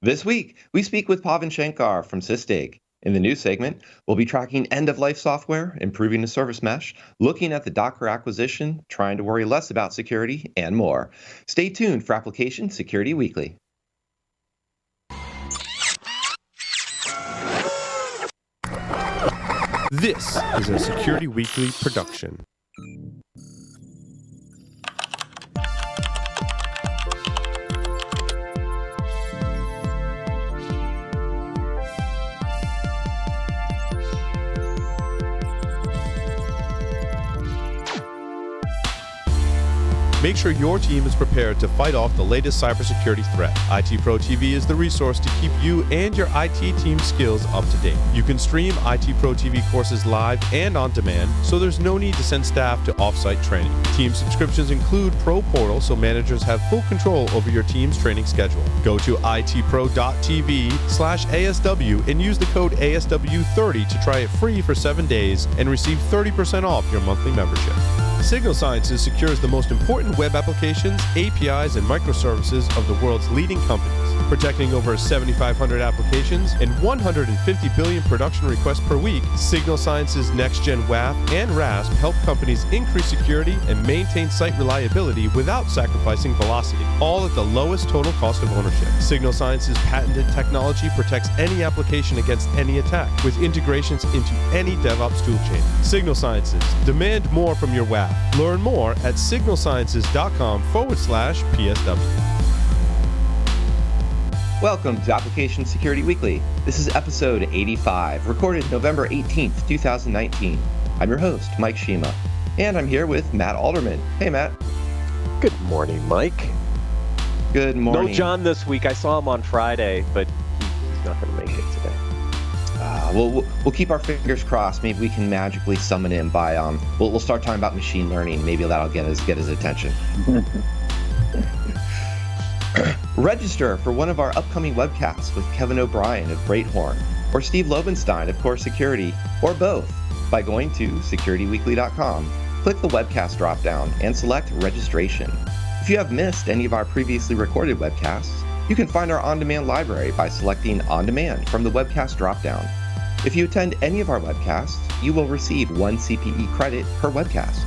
This week, we speak with Pawan Shankar from Sysdig. In the news segment, we'll be tracking end-of-life software, improving the service mesh, looking at the Docker acquisition, trying to worry less about security, and more. Stay tuned for Application Security Weekly. This is a Security Weekly production. Make sure your team is prepared to fight off the latest cybersecurity threat. IT Pro TV is the resource to keep you and your IT team skills up to date. You can stream IT Pro TV courses live and on demand, so there's no need to send staff to off-site training. Team subscriptions include Pro Portal, so managers have full control over your team's training schedule. Go to itpro.tv/ASW and use the code ASW30 to try it free for 7 days and receive 30% off your monthly membership. Signal Sciences secures the most important web applications, APIs, and microservices of the world's leading companies. Protecting over 7,500 applications and 150 billion production requests per week, Signal Sciences Next-Gen WAF and RASP help companies increase security and maintain site reliability without sacrificing velocity, all at the lowest total cost of ownership. Signal Sciences' patented technology protects any application against any attack, with integrations into any DevOps toolchain. Signal Sciences, demand more from your WAF. Learn more at signalsciences.com/PSW. Welcome to Application Security Weekly. This is episode 85, recorded November 18th, 2019. I'm your host, Mike Shima, and I'm here with Matt Alderman. Hey, Matt. Good morning, Mike. Good morning. No John this week. I saw him on Friday, but he's not going to make it today. We'll keep our fingers crossed. Maybe we can magically summon him by, we'll start talking about machine learning. Maybe that'll get his attention. Register for one of our upcoming webcasts with Kevin O'Brien of Greathorn, or Steve Lobenstein of Core Security, or both, by going to securityweekly.com. Click the webcast dropdown and select registration. If you have missed any of our previously recorded webcasts, you can find our on-demand library by selecting On Demand from the webcast dropdown. If you attend any of our webcasts, you will receive 1 CPE credit per webcast.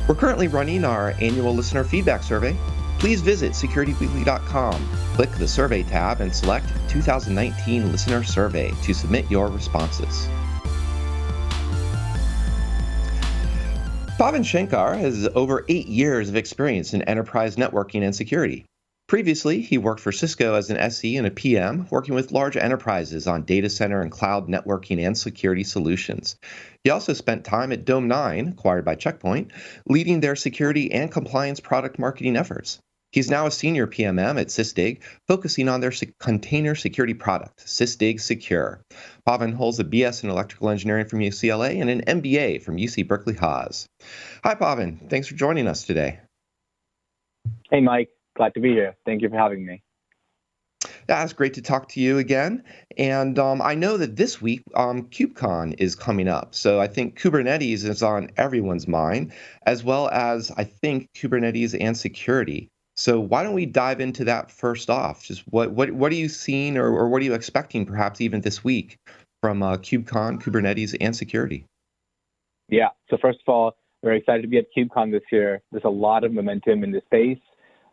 We're currently running our annual listener feedback survey. Please visit securityweekly.com, click the Survey tab, and select 2019 Listener Survey to submit your responses. Pawan Shankar has over 8 years of experience in enterprise networking and security. Previously, he worked for Cisco as an SE and a PM, working with large enterprises on data center and cloud networking and security solutions. He also spent time at Dome9, acquired by Checkpoint, leading their security and compliance product marketing efforts. He's now a senior PMM at Sysdig, focusing on their container security product, Sysdig Secure. Pawan holds a BS in electrical engineering from UCLA and an MBA from UC Berkeley Haas. Hi, Pawan. Thanks for joining us today. Hey, Mike. Glad to be here. Thank you for having me. Yeah, it's great to talk to you again. And I know that this week, KubeCon is coming up. So I think Kubernetes is on everyone's mind, as well as, I think, Kubernetes and security. So why don't we dive into that first off? Just what are you seeing or what are you expecting perhaps even this week from KubeCon, Kubernetes, and security? Yeah, so first of all, we're excited to be at KubeCon this year. There's a lot of momentum in this space.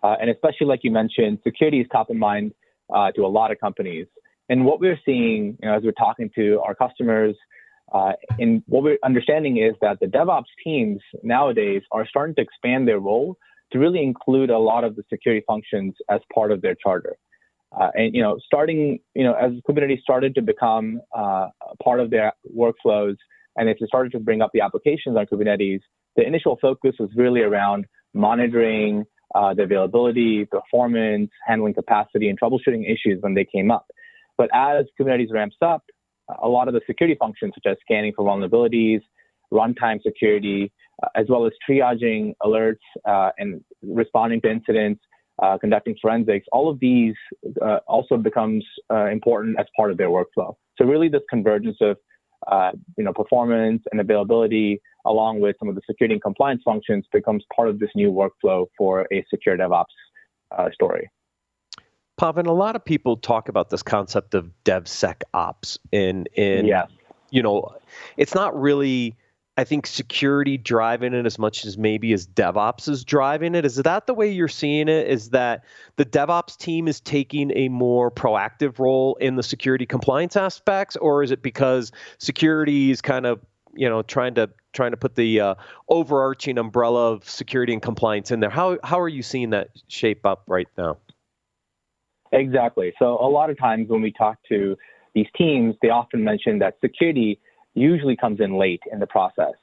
And especially like you mentioned, security is top of mind to a lot of companies. And what we're seeing, as we're talking to our customers, and what we're understanding is that the DevOps teams nowadays are starting to expand their role to really include a lot of the security functions as part of their charter. And starting, as Kubernetes started to become a part of their workflows, and if they started to bring up the applications on Kubernetes, the initial focus was really around monitoring the availability, performance, handling capacity, and troubleshooting issues when they came up. But as Kubernetes ramps up, a lot of the security functions, such as scanning for vulnerabilities, runtime security, as well as triaging alerts and responding to incidents, conducting forensics, all of these also becomes important as part of their workflow. So really this convergence of performance and availability, along with some of the security and compliance functions, becomes part of this new workflow for a secure DevOps story. Pavan, a lot of people talk about this concept of DevSecOps, and Yes. it's not really, I think, security driving it as much as maybe as DevOps is driving it. Is that the way you're seeing it? Is that the DevOps team is taking a more proactive role in the security compliance aspects, or is it because security is kind of trying to put the overarching umbrella of security and compliance in there? How are you seeing that shape up right now? Exactly. So a lot of times when we talk to these teams, they often mention that security usually comes in late in the process.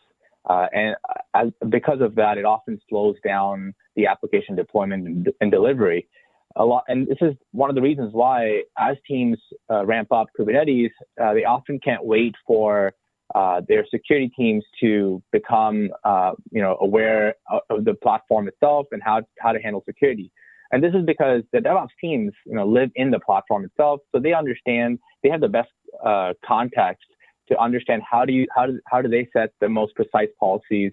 Because of that, it often slows down the application deployment and delivery a lot. And this is one of the reasons why, as teams ramp up Kubernetes, they often can't wait for their security teams to become aware of the platform itself and how to handle security. And this is because the DevOps teams, live in the platform itself, so they understand. They have the best context to understand how do they set the most precise policies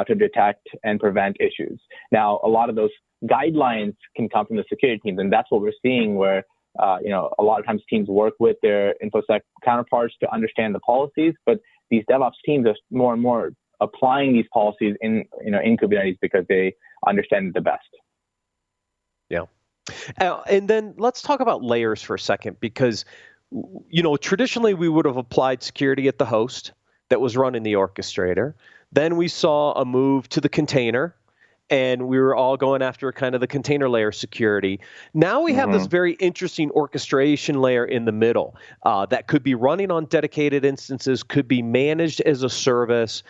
to detect and prevent issues. Now, a lot of those guidelines can come from the security teams, and that's what we're seeing, where a lot of times teams work with their InfoSec counterparts to understand the policies, but these DevOps teams are more and more applying these policies in Kubernetes because they understand it the best. Yeah. And then let's talk about layers for a second, because, traditionally we would have applied security at the host that was run in the orchestrator. Then we saw a move to the container, and we were all going after kind of the container layer security. Now we have this very interesting orchestration layer in the middle that could be running on dedicated instances, could be managed as a service.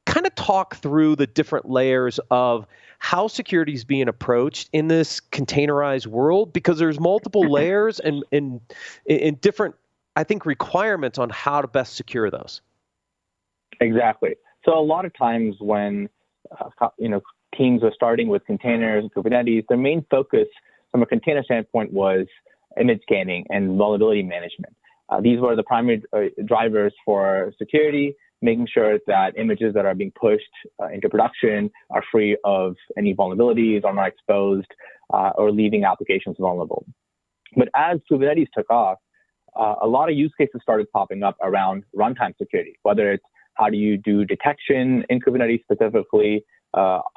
Kind of talk through the different layers of how security is being approached in this containerized world, because there's multiple layers and different, I think, requirements on how to best secure those. Exactly. So a lot of times when teams are starting with containers and Kubernetes, their main focus from a container standpoint was image scanning and vulnerability management. These were the primary drivers for security, making sure that images that are being pushed into production are free of any vulnerabilities, are not exposed, or leaving applications vulnerable. But as Kubernetes took off, a lot of use cases started popping up around runtime security, whether it's how do you do detection in Kubernetes specifically,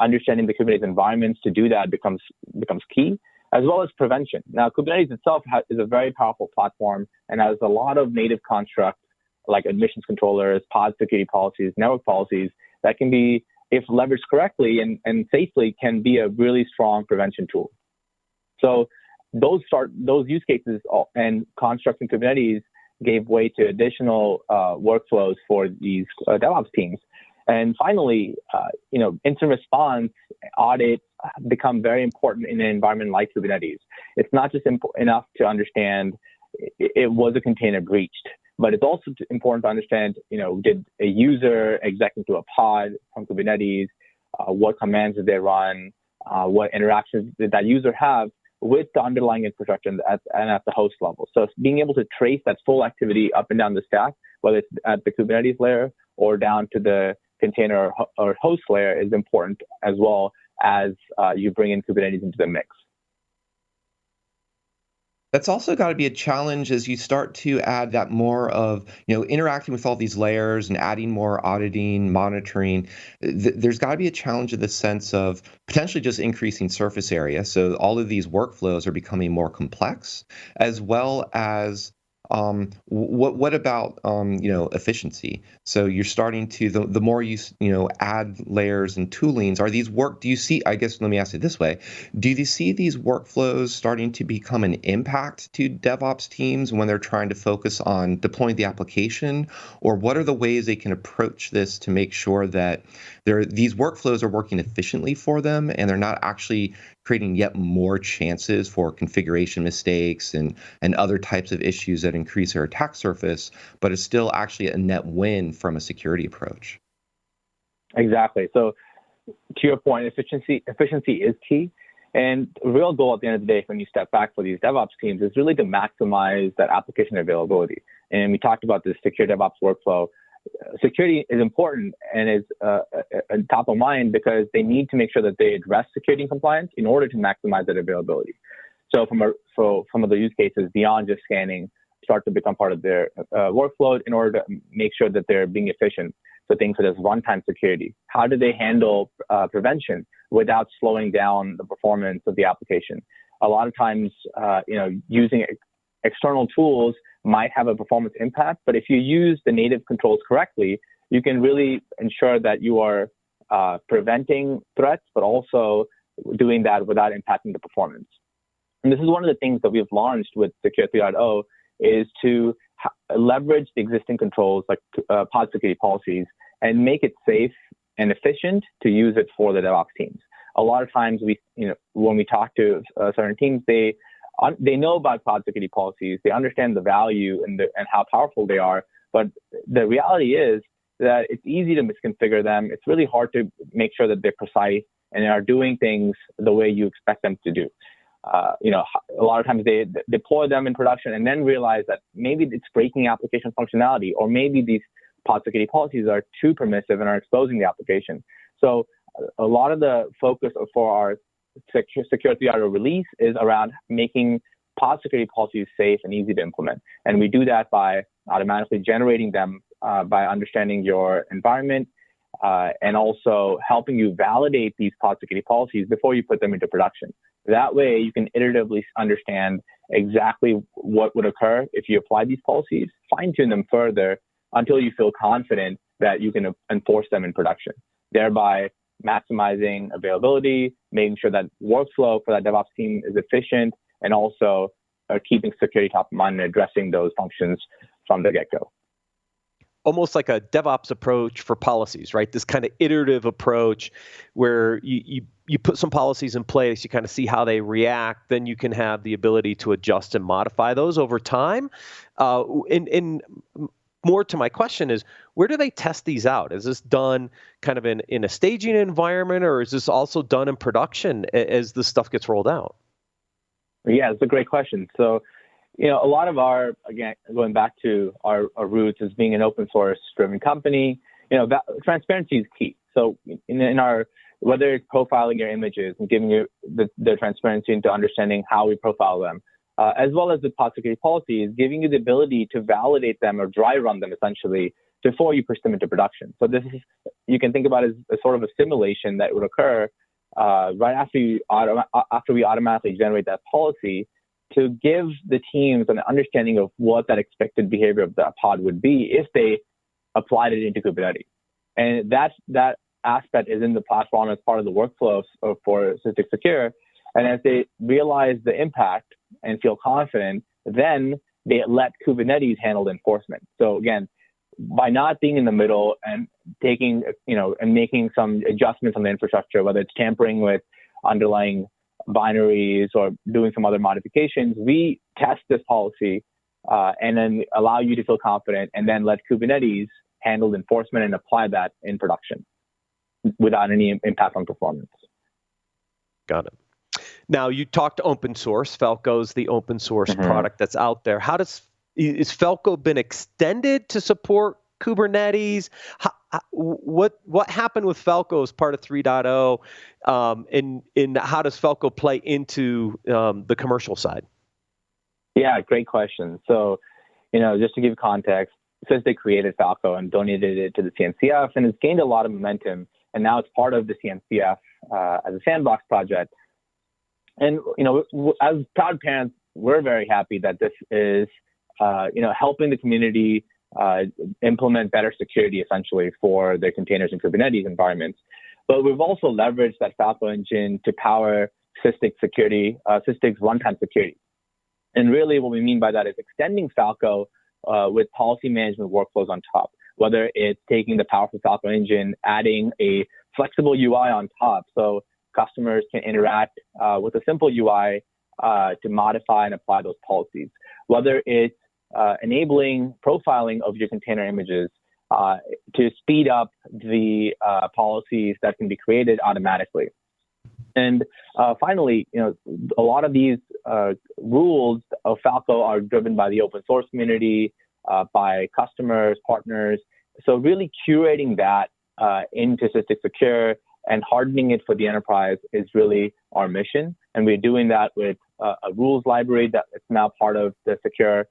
understanding the Kubernetes environments to do that becomes key, as well as prevention. Now, Kubernetes itself is a very powerful platform and has a lot of native constructs like admissions controllers, pod security policies, network policies that can be, if leveraged correctly and safely, can be a really strong prevention tool. So those use cases and constructs in Kubernetes gave way to additional workflows for these DevOps teams. And finally, incident response audits become very important in an environment like Kubernetes. It's not just enough to understand it was a container breached, but it's also important to understand, did a user exec into a pod from Kubernetes? What commands did they run? What interactions did that user have with the underlying infrastructure and at the host level? So being able to trace that full activity up and down the stack, whether it's at the Kubernetes layer or down to the container or host layer, is important, as well as you bring in Kubernetes into the mix. That's also got to be a challenge as you start to add that more of, interacting with all these layers and adding more auditing, monitoring. There's got to be a challenge in the sense of potentially just increasing surface area. So all of these workflows are becoming more complex, as well as what about efficiency? So you're starting to the more you add layers and toolings, do you see, I guess let me ask it this way, do you see these workflows starting to become an impact to DevOps teams when they're trying to focus on deploying the application? Or what are the ways they can approach this to make sure that these workflows are working efficiently for them and they're not actually creating yet more chances for configuration mistakes and other types of issues that increase their attack surface, but it's still actually a net win from a security approach? Exactly. So to your point, efficiency is key. And the real goal at the end of the day, when you step back for these DevOps teams, is really to maximize that application availability. And we talked about this secure DevOps workflow. Security is important and is top of mind because they need to make sure that they address security and compliance in order to maximize that availability. So for some of the use cases beyond just scanning, start to become part of their workflow in order to make sure that they're being efficient. So things such as runtime security. How do they handle prevention without slowing down the performance of the application? A lot of times, using external tools might have a performance impact, but if you use the native controls correctly, you can really ensure that you are preventing threats, but also doing that without impacting the performance. And this is one of the things that we've launched with Secure 3.0 is to leverage the existing controls like pod security policies and make it safe and efficient to use it for the DevOps teams. A lot of times when we talk to certain teams, they know about pod security policies, they understand the value and how powerful they are, but the reality is that it's easy to misconfigure them. It's really hard to make sure that they're precise and are doing things the way you expect them to do. A lot of times they deploy them in production and then realize that maybe it's breaking application functionality, or maybe these pod security policies are too permissive and are exposing the application. So a lot of the focus for our Secure 3.0 release is around making pod security policies safe and easy to implement. And we do that by automatically generating them by understanding your environment and also helping you validate these pod security policies before you put them into production. That way, you can iteratively understand exactly what would occur if you apply these policies, fine-tune them further until you feel confident that you can enforce them in production, thereby maximizing availability, making sure that workflow for that DevOps team is efficient, and also keeping security top of mind and addressing those functions from the get-go. Almost like a DevOps approach for policies, right? This kind of iterative approach where you put some policies in place, you kind of see how they react, then you can have the ability to adjust and modify those over time. And more to my question is, where do they test these out? Is this done kind of in a staging environment, or is this also done in production as this stuff gets rolled out? Yeah, it's a great question. So, a lot of again, going back to our roots as being an open source driven company, transparency is key. So in our, whether it's profiling your images and giving you the transparency into understanding how we profile them, as well as the pod security policies, giving you the ability to validate them or dry run them essentially before you push them into production. So this is, you can think about it as a sort of a simulation that would occur right after we automatically generate that policy, to give the teams an understanding of what that expected behavior of that pod would be if they applied it into Kubernetes. And that aspect is in the platform as part of the workflow for Sysdig Secure. And as they realize the impact and feel confident, then they let Kubernetes handle the enforcement. So again, by not being in the middle and taking, and making some adjustments on the infrastructure, whether it's tampering with underlying binaries or doing some other modifications, we test this policy and then allow you to feel confident, and then let Kubernetes handle the enforcement and apply that in production without any impact on performance. Got it. Now, you talked open source. Falco's the open source product that's out there. Is Falco been extended to support Kubernetes? What happened with Falco as part of 3.0, and how does Falco play into the commercial side? Yeah, great question. So, just to give context, Sysdig created Falco and donated it to the CNCF, and it's gained a lot of momentum, and now it's part of the CNCF as a sandbox project. And, as proud parents, we're very happy that this is, helping the community implement better security essentially for their containers and Kubernetes environments. But we've also leveraged that Falco engine to power Sysdig security, Sysdig's runtime security. And really what we mean by that is extending Falco with policy management workflows on top, whether it's taking the powerful Falco engine, adding a flexible UI on top so customers can interact with a simple UI to modify and apply those policies, whether it's enabling profiling of your container images to speed up the policies that can be created automatically. And finally, a lot of these rules of Falco are driven by the open source community, by customers, partners. So really curating that into Sysdig Secure and hardening it for the enterprise is really our mission. And we're doing that with a rules library that is now part of the Secure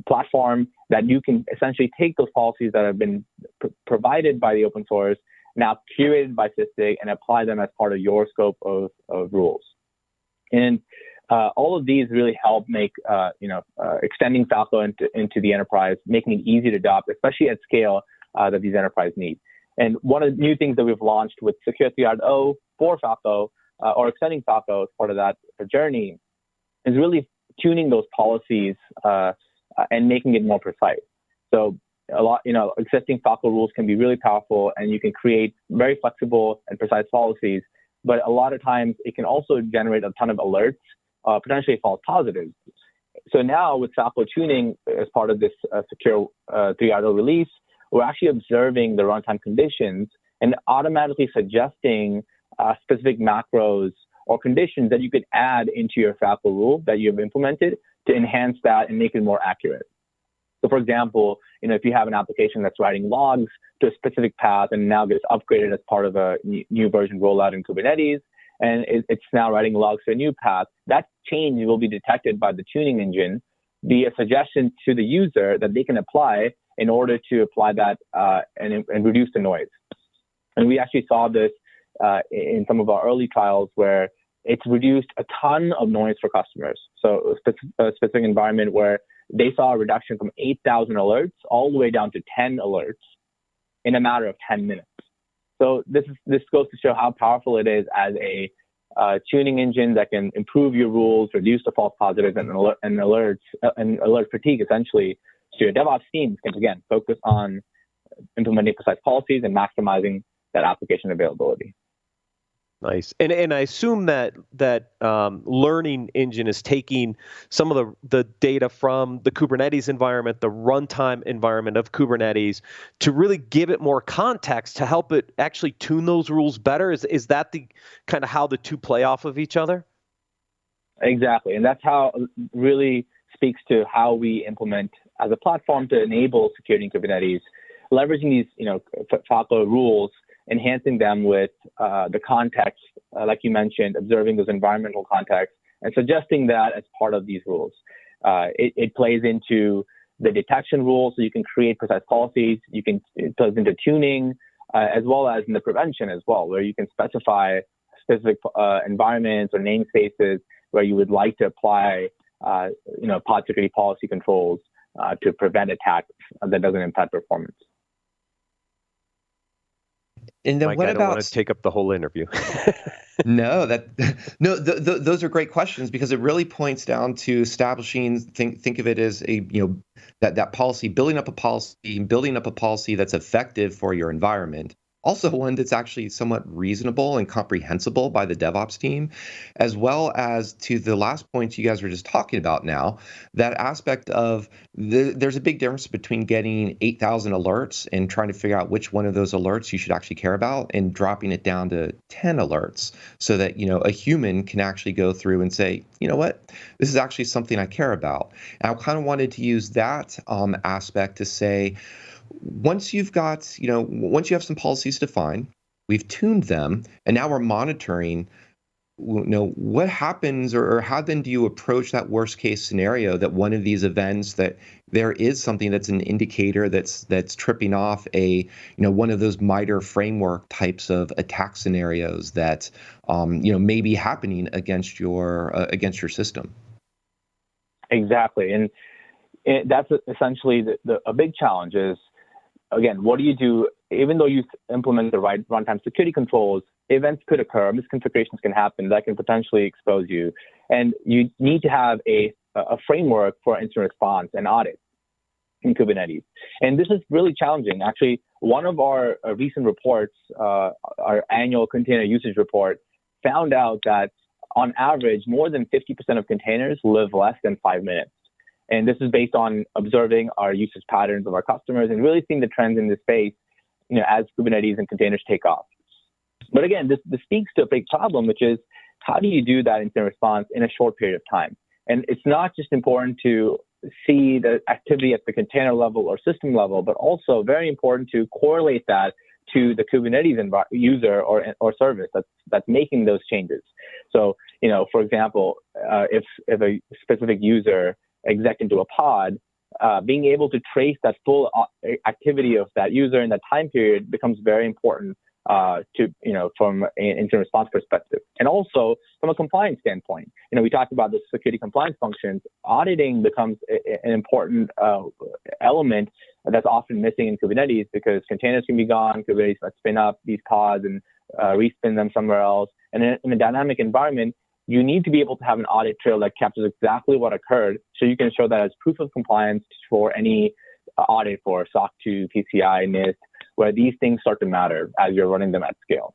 platform, that you can essentially take those policies that have been provided by the open source, now curated by Sysdig, and apply them as part of your scope of rules. And all of these really help make, extending Falco into the enterprise, making it easy to adopt, especially at scale that these enterprises need. And one of the new things that we've launched with Secure 3.0 for Falco, or extending Falco as part of that journey, is really tuning those policies and making it more precise. So existing Falco rules can be really powerful, and you can create very flexible and precise policies. But a lot of times it can also generate a ton of alerts, potentially false positives. So now with Falco tuning as part of this Secure 3.0 release, we're actually observing the runtime conditions and automatically suggesting specific macros or conditions that you could add into your Falco rule that you've implemented to enhance that and make it more accurate. So for example, if you have an application that's writing logs to a specific path and now gets upgraded as part of a new version rollout in Kubernetes, and it's now writing logs to a new path, that change will be detected by the tuning engine, be a suggestion to the user that they can apply in order to apply that and reduce the noise. And we actually saw this in some of our early trials where it's reduced a ton of noise for customers. So a specific environment where they saw a reduction from 8,000 alerts all the way down to 10 alerts in a matter of 10 minutes. So this goes to show how powerful it is as a tuning engine that can improve your rules, reduce the false positives and alert fatigue, essentially, so your DevOps teams can, again, focus on implementing precise policies and maximizing that application availability. Nice. And I assume that learning engine is taking some of the data from the Kubernetes environment, the runtime environment of Kubernetes, to really give it more context to help it actually tune those rules better. Is that the kind of how the two play off of each other? Exactly. And that's how really speaks to how we implement as a platform to enable security in Kubernetes, leveraging these, Falco rules, enhancing them with the context, like you mentioned, observing those environmental contexts and suggesting that as part of these rules. It plays into the detection rules, so you can create precise policies. It plays into tuning, as well as in the prevention as well, where you can specify specific environments or namespaces where you would like to apply, pod security policy controls to prevent attacks that doesn't impact performance. And then Mike, what I don't want to take up the whole interview. Those are great questions, because it really points down to establishing, think of it as that policy, building up a policy that's effective for your environment. Also one that's actually somewhat reasonable and comprehensible by the DevOps team, as well as to the last points you guys were just talking about now, that aspect of there's a big difference between getting 8,000 alerts and trying to figure out which one of those alerts you should actually care about, and dropping it down to 10 alerts so that, a human can actually go through and say, you know what, this is actually something I care about. And I kind of wanted to use that aspect to say, once you have some policies defined, we've tuned them, and now we're monitoring, what happens, or how then do you approach that worst case scenario, that one of these events, that there is something that's an indicator that's tripping off one of those MITRE framework types of attack scenarios that may be happening against your system. Exactly, and that's essentially a big challenge is, again, what do you do? Even though you implement the right runtime security controls, events could occur, misconfigurations can happen that can potentially expose you. And you need to have a framework for incident response and audit in Kubernetes. And this is really challenging. Actually, one of our recent reports, our annual container usage report, found out that on average, more than 50% of containers live less than 5 minutes. And this is based on observing our usage patterns of our customers and really seeing the trends in this space, as Kubernetes and containers take off. But again, this speaks to a big problem, which is, how do you do that incident response in a short period of time? And it's not just important to see the activity at the container level or system level, but also very important to correlate that to the Kubernetes user or service that's making those changes. So, for example, if a specific user exec into a pod, being able to trace that full activity of that user in that time period becomes very important from an incident response perspective. And also from a compliance standpoint, we talked about the security compliance functions. Auditing becomes an important element that's often missing in Kubernetes because containers can be gone, Kubernetes might spin up these pods and respin them somewhere else. And in a dynamic environment, you need to be able to have an audit trail that captures exactly what occurred so you can show that as proof of compliance for any audit for SOC 2, PCI, NIST, where these things start to matter as you're running them at scale.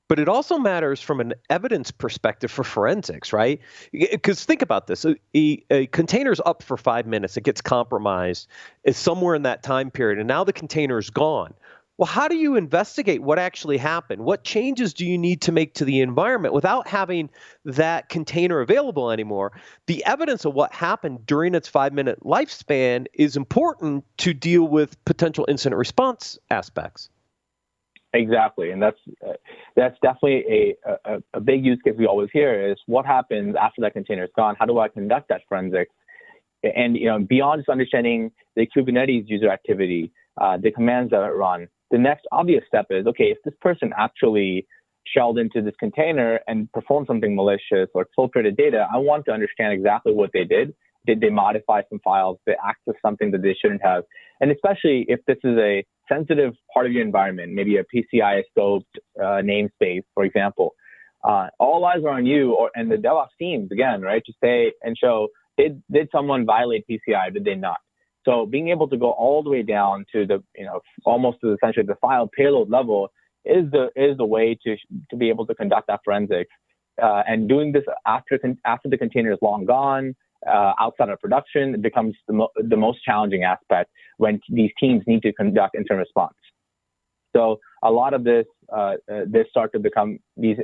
But it also matters from an evidence perspective for forensics, right? Because think about this. A container's up for 5 minutes. It gets compromised. It's somewhere in that time period, and now the container's gone. Well, how do you investigate what actually happened? What changes do you need to make to the environment without having that container available anymore? The evidence of what happened during its 5-minute lifespan is important to deal with potential incident response aspects. Exactly, and that's definitely a big use case we always hear is what happens after that container is gone? How do I conduct that forensics? And beyond just understanding the Kubernetes user activity, the commands that run, the next obvious step is, okay, if this person actually shelled into this container and performed something malicious or exfiltrated data, I want to understand exactly what they did. Did they modify some files? Did they access something that they shouldn't have? And especially if this is a sensitive part of your environment, maybe a PCI scoped namespace, for example, all eyes are on you and the DevOps teams, again, right, to say and show, did someone violate PCI? Did they not? So being able to go all the way down to the, almost to essentially the file payload level is the way to be able to conduct that forensics. And doing this after the container is long gone, outside of production, it becomes the most challenging aspect when these teams need to conduct incident response. So a lot of these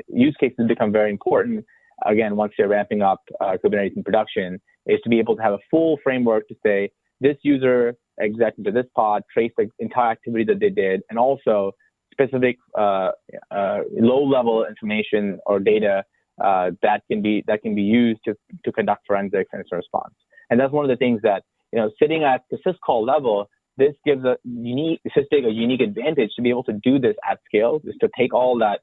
use cases become very important. Again, once you're ramping up Kubernetes in production, is to be able to have a full framework to say, this user exec into this pod, trace the entire activity that they did, and also specific low-level information or data that can be used to conduct forensics and incident response. And that's one of the things that sitting at the syscall level, this gives Sysdig a unique advantage to be able to do this at scale, is to take all that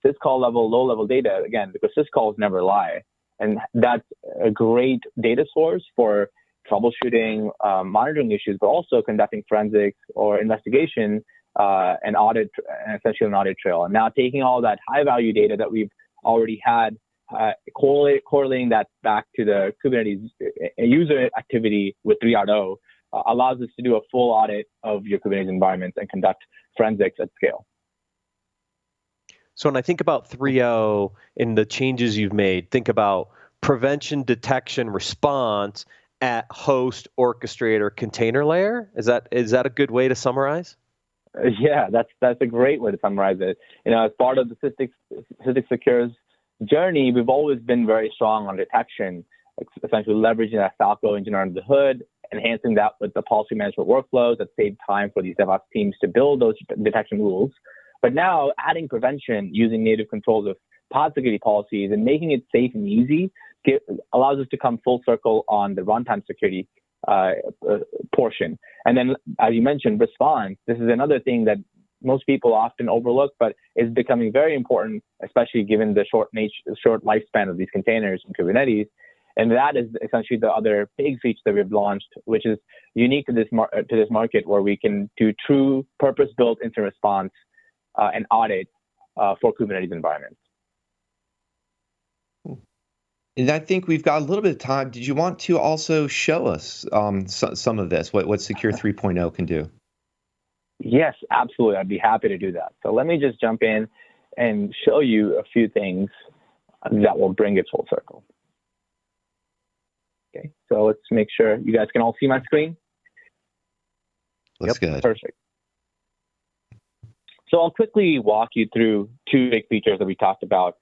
syscall level, low-level data again, because syscalls never lie, and that's a great data source for troubleshooting, monitoring issues, but also conducting forensics or investigation and audit, and essentially an audit trail. And now taking all that high-value data that we've already had, correlating that back to the Kubernetes user activity with 3.0 allows us to do a full audit of your Kubernetes environments and conduct forensics at scale. So when I think about 3.0 and the changes you've made, think about prevention, detection, response at host, orchestrator, container layer. Is that a good way to summarize? Yeah, that's a great way to summarize it. As part of the Sysdig Secure's journey, we've always been very strong on detection, essentially leveraging that Falco engine under the hood, enhancing that with the policy management workflows that save time for these DevOps teams to build those detection rules. But now adding prevention using native controls of pod security policies and making it safe and easy allows us to come full circle on the runtime security portion. And then, as you mentioned, response. This is another thing that most people often overlook, but is becoming very important, especially given the short lifespan of these containers in Kubernetes. And that is essentially the other big feature that we've launched, which is unique to this market, where we can do true purpose-built incident response and audit for Kubernetes environments. And I think we've got a little bit of time. Did you want to also show us some of this, what Secure 3.0 can do? Yes, absolutely. I'd be happy to do that. So let me just jump in and show you a few things that will bring it full circle. Okay, so let's make sure you guys can all see my screen. Looks good. Perfect. So I'll quickly walk you through two big features that we talked about.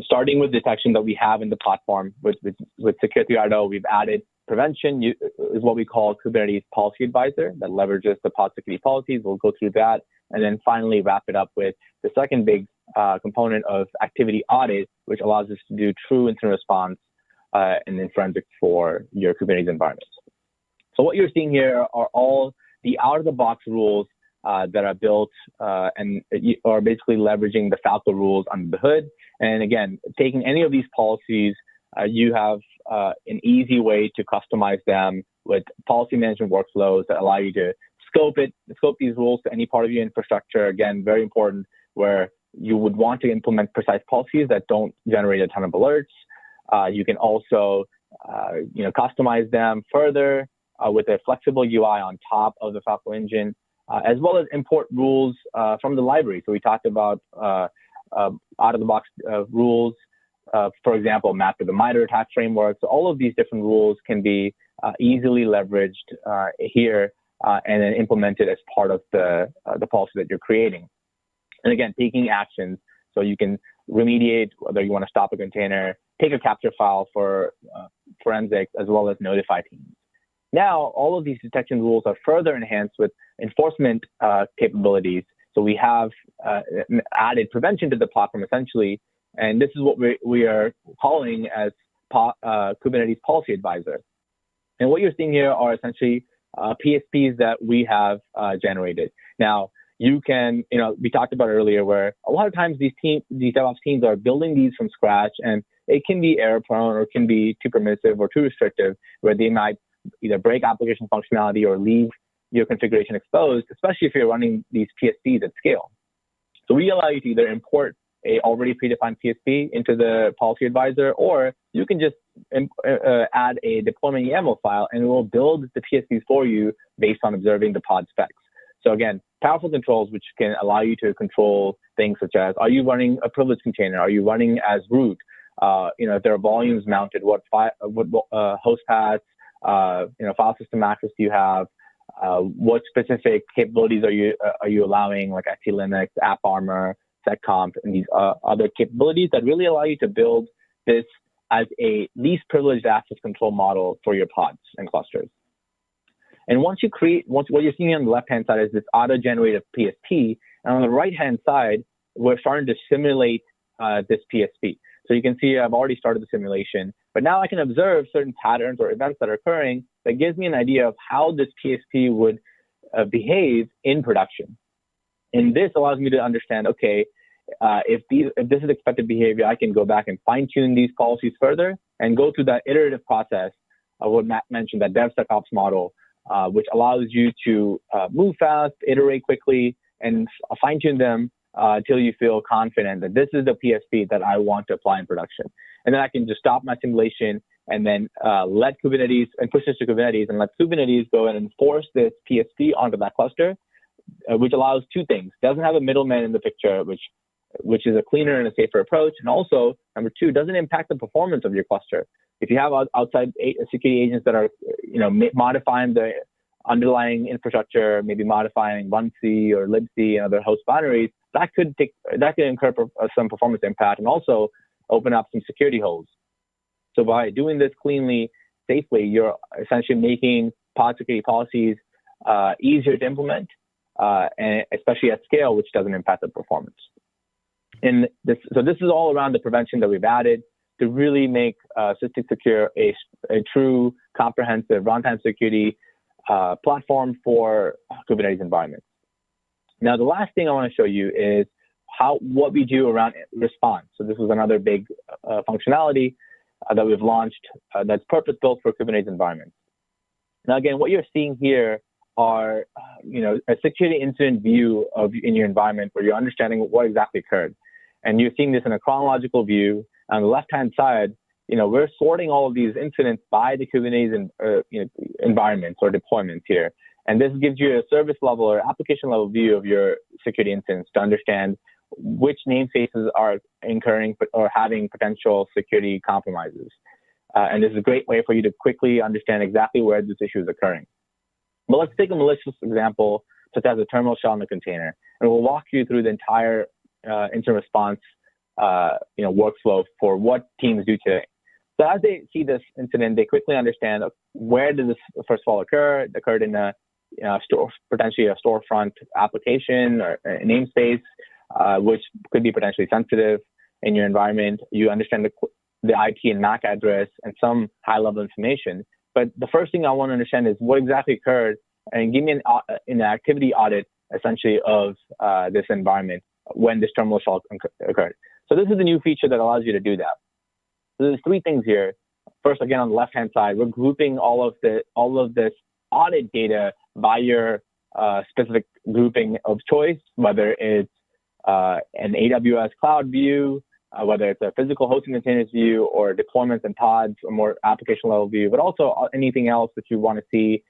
Starting with detection that we have in the platform with Secure 3.0, we've added prevention, is what we call Kubernetes Policy Advisor that leverages the pod security policies. We'll go through that, and then finally wrap it up with the second big component of activity audit, which allows us to do true incident response and then forensics for your Kubernetes environments. So what you're seeing here are all the out-of-the-box rules that are built and are basically leveraging the Falco rules under the hood. And again, taking any of these policies, you have an easy way to customize them with policy management workflows that allow you to scope these rules to any part of your infrastructure. Again, very important, where you would want to implement precise policies that don't generate a ton of alerts. You can also, customize them further with a flexible UI on top of the Falco engine, as well as import rules from the library. So we talked about out-of-the-box rules, for example, mapped to the MITRE attack framework. So all of these different rules can be easily leveraged here and then implemented as part of the policy that you're creating. And again, taking actions, so you can remediate whether you want to stop a container, take a capture file for forensics, as well as notify teams. Now, all of these detection rules are further enhanced with enforcement capabilities. So we have added prevention to the platform, essentially, and this is what we are calling as Kubernetes Policy Advisor. And what you're seeing here are essentially PSPs that we have generated. Now, you can, we talked about earlier where a lot of times these DevOps teams are building these from scratch, and it can be error prone or can be too permissive or too restrictive, where they might either break application functionality or leave your configuration exposed, especially if you're running these PSPs at scale. So we allow you to either import a already predefined PSP into the Policy Advisor, or you can just add a deployment YAML file and it will build the PSPs for you based on observing the pod specs. So again, powerful controls which can allow you to control things such as, are you running a privileged container? Are you running as root? If there are volumes mounted, what host paths, file system access do you have? What specific capabilities are you allowing, like ST-Linux, AppArmor, SecComp, and these other capabilities that really allow you to build this as a least privileged access control model for your pods and clusters. And once what you're seeing on the left-hand side is this auto-generated PSP, and on the right-hand side, we're starting to simulate this PSP. So you can see I've already started the simulation, but now I can observe certain patterns or events that are occurring that gives me an idea of how this PSP would behave in production. And this allows me to understand, okay, if this is expected behavior, I can go back and fine-tune these policies further and go through that iterative process of what Matt mentioned, that DevSecOps model, which allows you to move fast, iterate quickly, and fine-tune them until you feel confident that this is the PSP that I want to apply in production. And then I can just stop my simulation and then let Kubernetes and push this to Kubernetes and let Kubernetes go and enforce this PSP onto that cluster, which allows two things. Doesn't have a middleman in the picture, which is a cleaner and a safer approach. And also, number two, doesn't impact the performance of your cluster. If you have outside security agents that are, modifying the underlying infrastructure, maybe modifying runc or libc and other host binaries, that could incur some performance impact and also open up some security holes. So by doing this cleanly, safely, you're essentially making pod security policies easier to implement, and especially at scale, which doesn't impact the performance. And this is all around the prevention that we've added to really make Sysdig Secure a true, comprehensive runtime security platform for Kubernetes environments. Now, the last thing I want to show you is what we do around response. So this was another big functionality that we've launched that's purpose-built for Kubernetes environments. Now, again, what you're seeing here are, a security incident view in your environment where you're understanding what exactly occurred. And you're seeing this in a chronological view. On the left-hand side, we're sorting all of these incidents by the Kubernetes environments or deployments here. And this gives you a service level or application level view of your security incidents to understand which namespaces are incurring or having potential security compromises. And this is a great way for you to quickly understand exactly where this issue is occurring. But let's take a malicious example, such as a terminal shell in a container, and we'll walk you through the entire incident response workflow for what teams do today. So as they see this incident, they quickly understand where did this first of all occur. It occurred in potentially a storefront application or a namespace. which could be potentially sensitive in your environment. You understand the IP and MAC address and some high-level information. But the first thing I want to understand is what exactly occurred, and give me an activity audit, essentially, of this environment when this terminal shell occurred. So this is a new feature that allows you to do that. So there's three things here. First, again, on the left-hand side, we're grouping all of this audit data by your specific grouping of choice, whether it's an AWS cloud view, whether it's a physical hosting containers view, or deployments and pods, or more application level view, but also anything else that you want to see,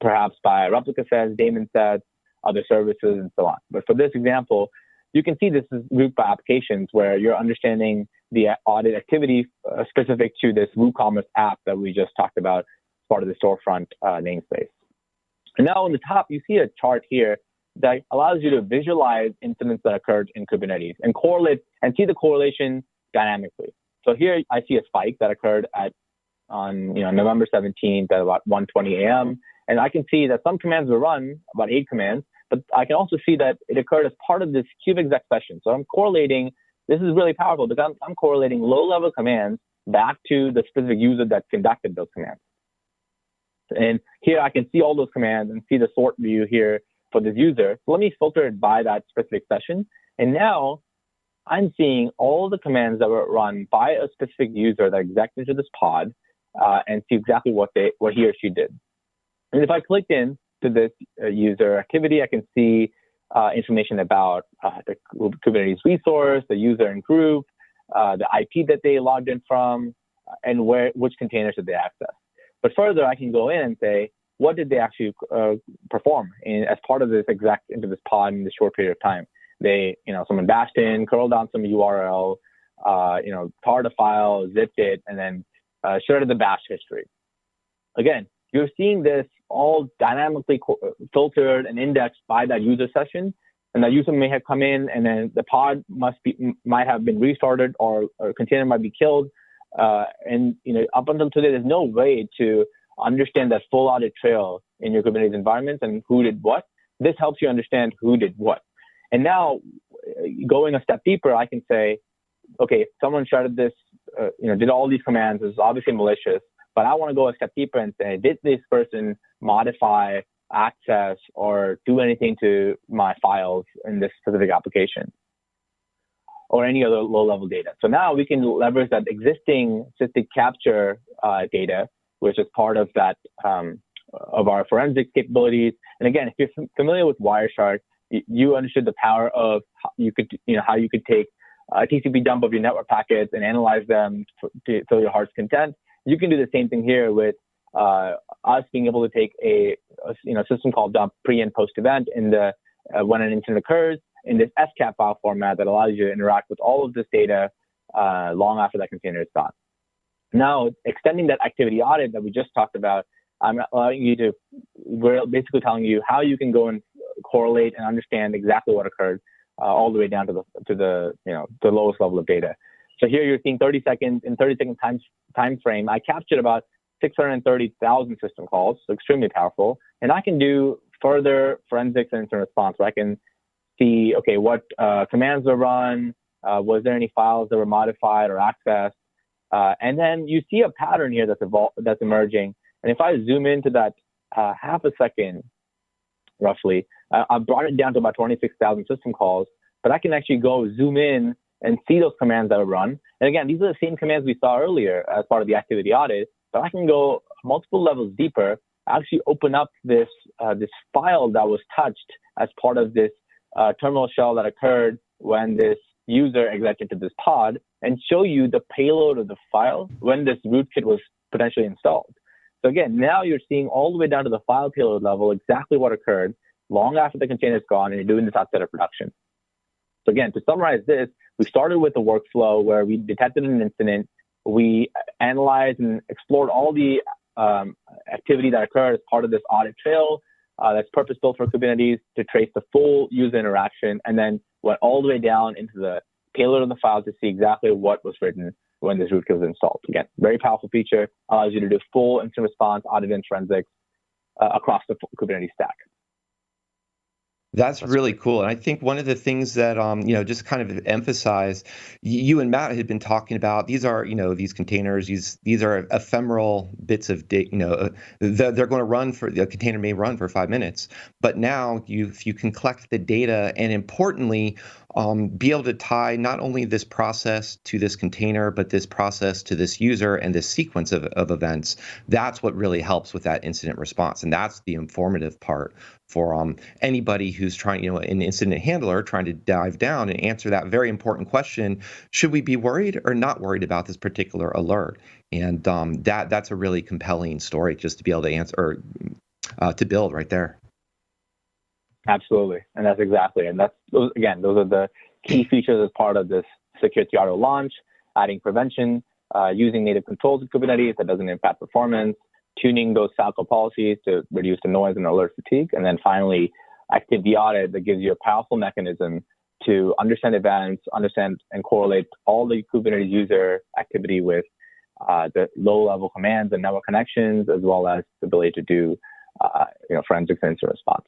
perhaps by replica sets, daemon sets, other services, and so on. But for this example, you can see this is grouped by applications where you're understanding the audit activity specific to this WooCommerce app that we just talked about as part of the storefront namespace. And now on the top, you see a chart here that allows you to visualize incidents that occurred in Kubernetes and correlate and see the correlation dynamically. So here I see a spike that occurred on November 17th at about 1:20 a.m. And I can see that some commands were run, about 8 commands, but I can also see that it occurred as part of this kubeexec session. So I'm correlating. This is really powerful because I'm correlating low-level commands back to the specific user that conducted those commands. And here I can see all those commands and see the sort view here for this user. So let me filter it by that specific session. And now I'm seeing all the commands that were run by a specific user that exec'd into this pod and see exactly what he or she did. And if I clicked in to this user activity, I can see information about the Kubernetes resource, the user and group, the IP that they logged in from, and which containers did they access. But further, I can go in and say, what did they actually perform as part of this exec into this pod in this short period of time? They, someone bashed in, curled down some URL, tarred a file, zipped it, and then shared the bash history. Again, you're seeing this all dynamically filtered and indexed by that user session, and that user may have come in, and then the pod might have been restarted, or a container might be killed. And up until today, there's no way to understand that full audit trail in your Kubernetes environment and who did what. This helps you understand who did what. And now, going a step deeper, I can say, okay, if someone sharded this, did all these commands, is obviously malicious, but I want to go a step deeper and say, did this person modify, access, or do anything to my files in this specific application, or any other low-level data? So now we can leverage that existing Sysdig capture data, which is part of that of our forensics capabilities. And again, if you're familiar with Wireshark, you understood the power of how you could take a TCP dump of your network packets and analyze them to fill your heart's content. You can do the same thing here with us being able to take a system called dump pre and post event in the when an incident occurs in this SCAP file format that allows you to interact with all of this data long after that container is gone. Now, extending that activity audit that we just talked about, we're basically telling you how you can go and correlate and understand exactly what occurred all the way down to the lowest level of data. So here you're seeing 30 seconds in 30-second time frame. I captured about 630,000 system calls, so extremely powerful. And I can do further forensics and incident response, where I can see, okay, what commands were run, was there any files that were modified or accessed, and then you see a pattern here that's emerging. And if I zoom into that half a second, roughly, I brought it down to about 26,000 system calls, but I can actually go zoom in and see those commands that were run. And again, these are the same commands we saw earlier as part of the activity audit, but I can go multiple levels deeper, actually open up this file that was touched as part of this terminal shell that occurred when this user exec'd into this pod, and show you the payload of the file when this rootkit was potentially installed. So again, now you're seeing all the way down to the file payload level exactly what occurred long after the container is gone, and you're doing this outside of production. So again, to summarize this, we started with the workflow where we detected an incident, we analyzed and explored all the activity that occurred as part of this audit trail that's purpose-built for Kubernetes to trace the full user interaction, and then went all the way down into the payload of the file to see exactly what was written when this rootkit was installed. Again, very powerful feature, allows you to do full incident response, audit, and forensics across the Kubernetes stack. That's really cool. And I think one of the things that, just kind of emphasize, you and Matt had been talking about, these are, these containers, these are ephemeral bits of data, they're going to run the container may run for 5 minutes, but now if you can collect the data and importantly, be able to tie not only this process to this container, but this process to this user and this sequence of events, that's what really helps with that incident response. And that's the informative part for anybody who's trying, an incident handler trying to dive down and answer that very important question: should we be worried or not worried about this particular alert? And that's a really compelling story just to be able to answer or to build right there. Absolutely, and that's exactly, and those are the key features as part of this security auto launch: adding prevention, using native controls in Kubernetes that doesn't impact performance, tuning those Falco policies to reduce the noise and alert fatigue, and then finally, activity audit that gives you a powerful mechanism to understand events, understand and correlate all the Kubernetes user activity with the low-level commands and network connections, as well as the ability to do forensic incident response.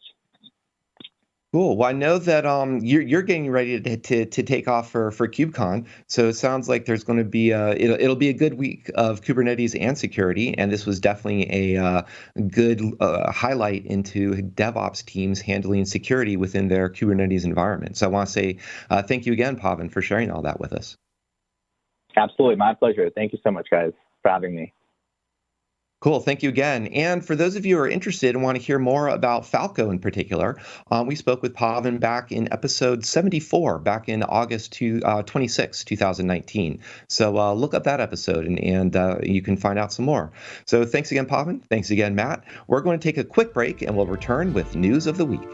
Cool. Well, I know that you're getting ready to take off for KubeCon, so it sounds like there's going to be it'll be a good week of Kubernetes and security, and this was definitely a good highlight into DevOps teams handling security within their Kubernetes environment. So I want to say thank you again, Pawan, for sharing all that with us. Absolutely, my pleasure. Thank you so much, guys, for having me. Cool. Thank you again. And for those of you who are interested and want to hear more about Falco in particular, we spoke with Pawan back in episode 74, back in August 26, 2019. So look up that episode and you can find out some more. So thanks again, Pawan. Thanks again, Matt. We're going to take a quick break and we'll return with news of the week.